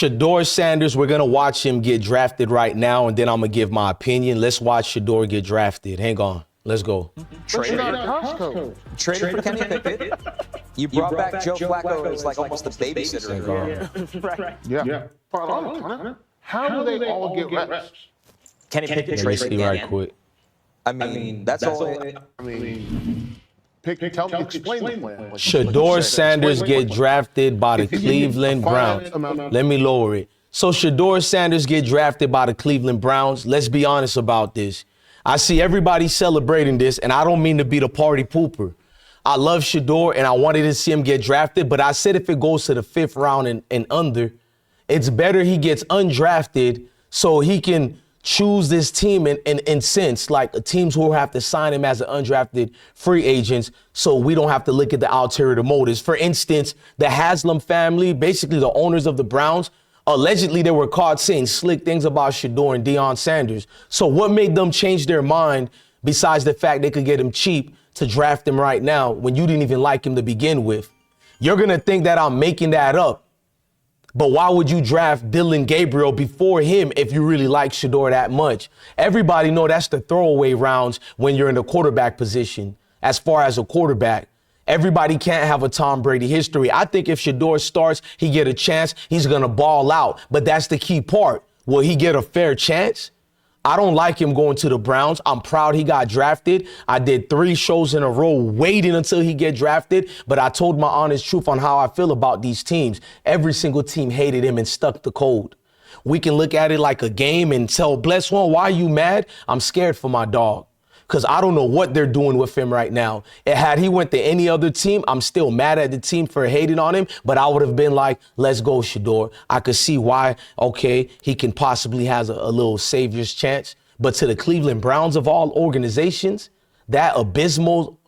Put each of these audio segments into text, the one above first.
Shedeur Sanders, we're going to watch him get drafted right now, and then I'm going to give my opinion. Let's watch Shedeur get drafted. Hang on. Let's go. Traded for Kenny Pickett. You brought back Joe Flacco as like almost the babysitter. Yeah. How do they all get reps? Kenny Pickett Let me traded see right again. quick. I mean, that's all. Explain the plan. Shedeur Sanders get drafted by the Cleveland Browns. Let me lower it. So Shedeur Sanders get drafted by the Cleveland Browns. Let's be honest about this. I see everybody celebrating this, and I don't mean to be the party pooper. I love Shedeur, and I wanted to see him get drafted, but I said if it goes to the 5th round and under, it's better he gets undrafted so he can choose this team in sense, like teams who have to sign him as an undrafted free agent, so we don't have to look at the ulterior motives. For instance, the Haslam family, basically the owners of the Browns, allegedly they were caught saying slick things about Shedeur and Deion Sanders. So what made them change their mind besides the fact they could get him cheap to draft him right now when you didn't even like him to begin with? You're going to think that I'm making that up. But why would you draft Dillon Gabriel before him if you really like Shedeur that much? Everybody know that's the throwaway rounds when you're in the quarterback position. As far as a quarterback, everybody can't have a Tom Brady history. I think if Shedeur starts, he get a chance, he's going to ball out. But that's the key part. Will he get a fair chance? I don't like him going to the Browns. I'm proud he got drafted. I did 3 shows in a row waiting until he get drafted, but I told my honest truth on how I feel about these teams. Every single team hated him and stuck the code. We can look at it like a game and tell Bless One, why are you mad? I'm scared for my dog because I don't know what they're doing with him right now. And had he went to any other team, I'm still mad at the team for hating on him, but I would have been like, let's go, Shedeur. I could see why, okay, he can possibly has a little savior's chance. But to the Cleveland Browns of all organizations, that abysmal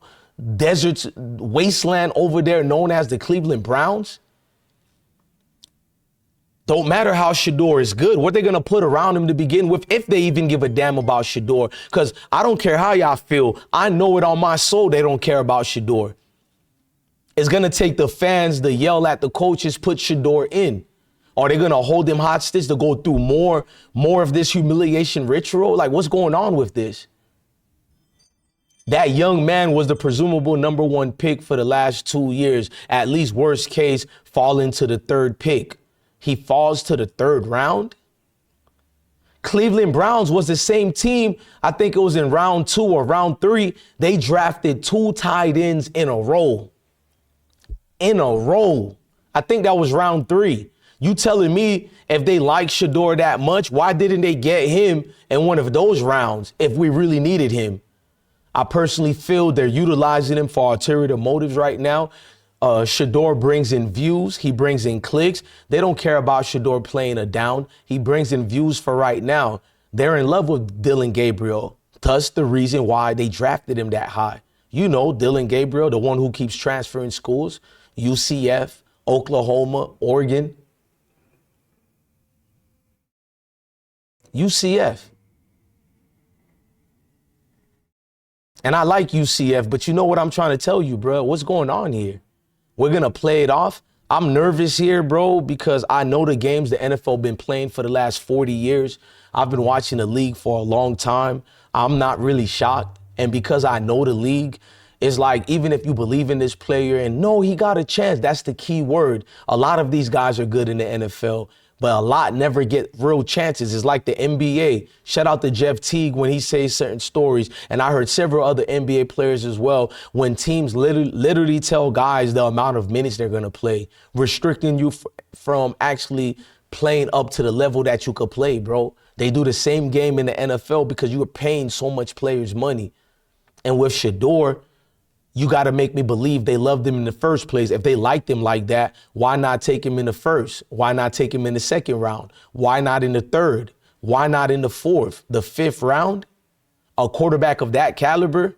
desert wasteland over there known as the Cleveland Browns, don't matter how Shedeur is good, what they're going to put around him to begin with, if they even give a damn about Shedeur. Because I don't care how y'all feel. I know it on my soul they don't care about Shedeur. It's going to take the fans to yell at the coaches, put Shedeur in. Are they going to hold him hostage to go through more of this humiliation ritual? Like, what's going on with this? That young man was the presumable #1 pick for the last 2 years. At least worst case, fall into the 3rd pick. He falls to the 3rd round. Cleveland Browns was the same team. I think it was in round 2 or round 3. They drafted 2 tight ends in a row. I think that was round 3. You telling me if they like Shedeur that much, why didn't they get him in one of those rounds if we really needed him? I personally feel they're utilizing him for ulterior motives right now. Shedeur brings in views. He brings in clicks. They don't care about Shedeur playing a down. He brings in views for right now. They're in love with Dillon Gabriel. Thus the reason why they drafted him that high. You know, Dillon Gabriel, the one who keeps transferring schools, UCF, Oklahoma, Oregon. UCF. And I like UCF, but you know what I'm trying to tell you, bro? What's going on here? We're going to play it off. I'm nervous here, bro, because I know the games the NFL been playing for the last 40 years. I've been watching the league for a long time. I'm not really shocked. And because I know the league, it's like, even if you believe in this player and no, he got a chance, that's the key word. A lot of these guys are good in the NFL, but a lot never get real chances. It's like the NBA. Shout out to Jeff Teague when he says certain stories. And I heard several other NBA players as well, when teams literally tell guys the amount of minutes they're going to play, restricting you from actually playing up to the level that you could play, bro. They do the same game in the NFL because you are paying so much players money. And with Shedeur, you got to make me believe they loved him in the first place. If they liked him like that, why not take him in the 1st? Why not take him in the 2nd round? Why not in the 3rd? Why not in the 4th? The 5th round? A quarterback of that caliber?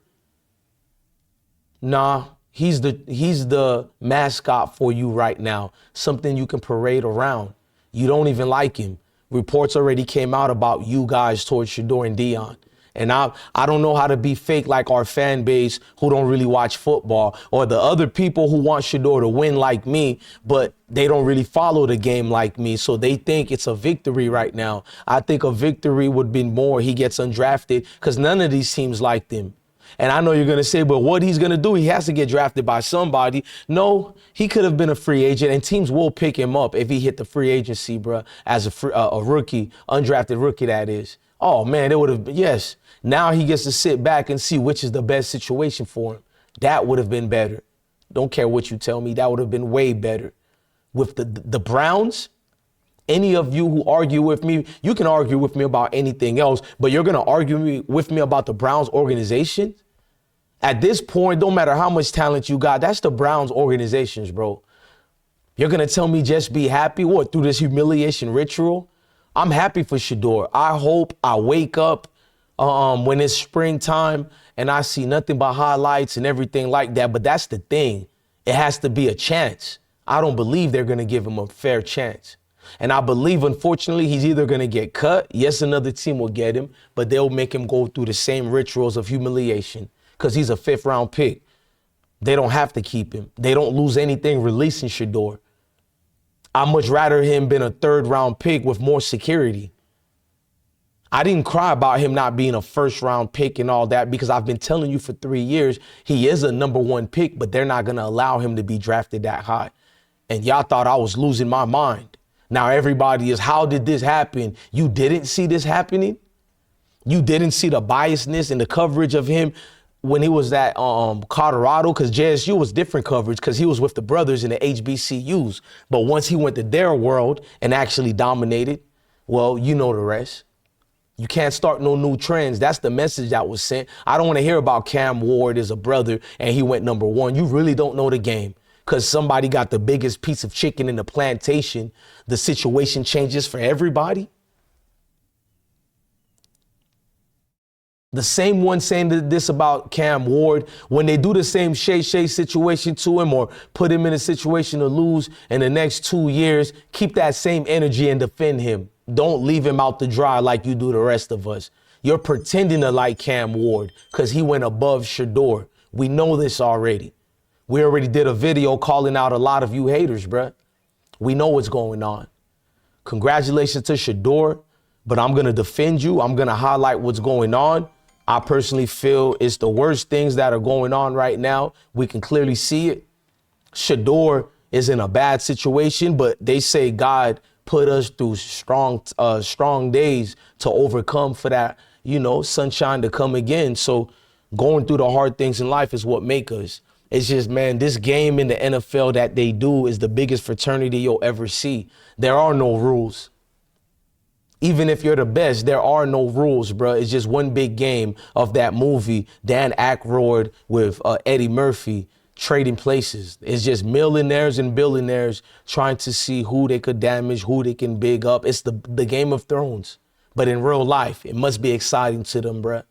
Nah, he's the mascot for you right now. Something you can parade around. You don't even like him. Reports already came out about you guys towards Shedeur and Deion. And I don't know how to be fake like our fan base who don't really watch football, or the other people who want Shedeur to win like me, but they don't really follow the game like me. So they think it's a victory right now. I think a victory would be more he gets undrafted, because none of these teams like him. And I know you're going to say, but what he's going to do, he has to get drafted by somebody. No, he could have been a free agent, and teams will pick him up if he hit the free agency, bro, as a rookie, undrafted rookie, that is. Oh, man, it would have been, yes. Now he gets to sit back and see which is the best situation for him. That would have been better. Don't care what you tell me. That would have been way better. With the Browns, any of you who argue with me, you can argue with me about anything else, but you're going to argue with me about the Browns organization? At this point, don't matter how much talent you got, that's the Browns organizations, bro. You're going to tell me just be happy? What, through this humiliation ritual? I'm happy for Shedeur. I hope I wake up when it's springtime and I see nothing but highlights and everything like that. But that's the thing. It has to be a chance. I don't believe they're going to give him a fair chance. And I believe, unfortunately, he's either going to get cut. Yes, another team will get him, but they'll make him go through the same rituals of humiliation because he's a 5th-round pick. They don't have to keep him. They don't lose anything releasing Shedeur. I'd much rather him been a 3rd-round pick with more security. I didn't cry about him not being a 1st-round pick and all that, because I've been telling you for 3 years he is a #1 pick, but they're not going to allow him to be drafted that high. And y'all thought I was losing my mind. Now everybody is, how did this happen? You didn't see this happening? You didn't see the biasness and the coverage of him when he was at Colorado? Because JSU was different coverage because he was with the brothers in the HBCUs. But once he went to their world and actually dominated, well, you know the rest. You can't start no new trends. That's the message that was sent. I don't want to hear about Cam Ward as a brother and he went #1. You really don't know the game. Because somebody got the biggest piece of chicken in the plantation, the situation changes for everybody. The same one saying this about Cam Ward, when they do the same Shay situation to him or put him in a situation to lose in the next 2 years, keep that same energy and defend him. Don't leave him out to dry like you do the rest of us. You're pretending to like Cam Ward because he went above Shedeur. We know this already. We already did a video calling out a lot of you haters, bruh. We know what's going on. Congratulations to Shedeur, but I'm going to defend you. I'm going to highlight what's going on. I personally feel it's the worst things that are going on right now. We can clearly see it. Shedeur is in a bad situation, but they say God put us through strong days to overcome for that, sunshine to come again. So going through the hard things in life is what make us. It's just, man, this game in the NFL that they do is the biggest fraternity you'll ever see. There are no rules. Even if you're the best, there are no rules, bro. It's just one big game of that movie, Dan Aykroyd with Eddie Murphy, trading places. It's just millionaires and billionaires trying to see who they could damage, who they can big up. It's the Game of Thrones. But in real life, it must be exciting to them, bro.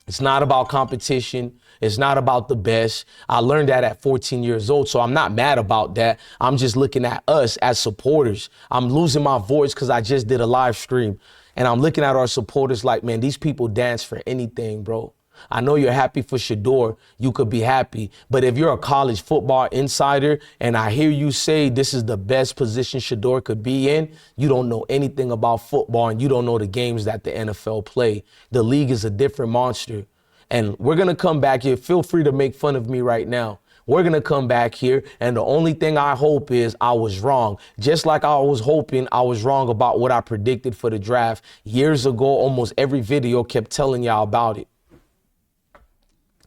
It's not about competition. It's not about the best. I learned that at 14 years old, so I'm not mad about that. I'm just looking at us as supporters. I'm losing my voice because I just did a live stream, and I'm looking at our supporters like, man, these people dance for anything, bro. I know you're happy for Shedeur. You could be happy. But if you're a college football insider and I hear you say this is the best position Shedeur could be in, you don't know anything about football and you don't know the games that the NFL play. The league is a different monster. And we're going to come back here. Feel free to make fun of me right now. We're going to come back here. And the only thing I hope is I was wrong. Just like I was hoping I was wrong about what I predicted for the draft years ago. Almost every video kept telling y'all about it.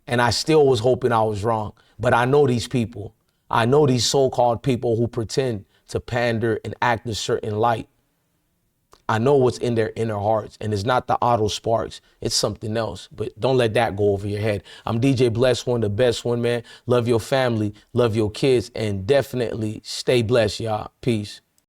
And I still was hoping I was wrong. But I know these people. I know these so-called people who pretend to pander and act a certain light. I know what's in their inner hearts. And it's not the Otto Sparks. It's something else. But don't let that go over your head. I'm DJ Blessed One, the best one, man. Love your family. Love your kids. And definitely stay blessed, y'all. Peace.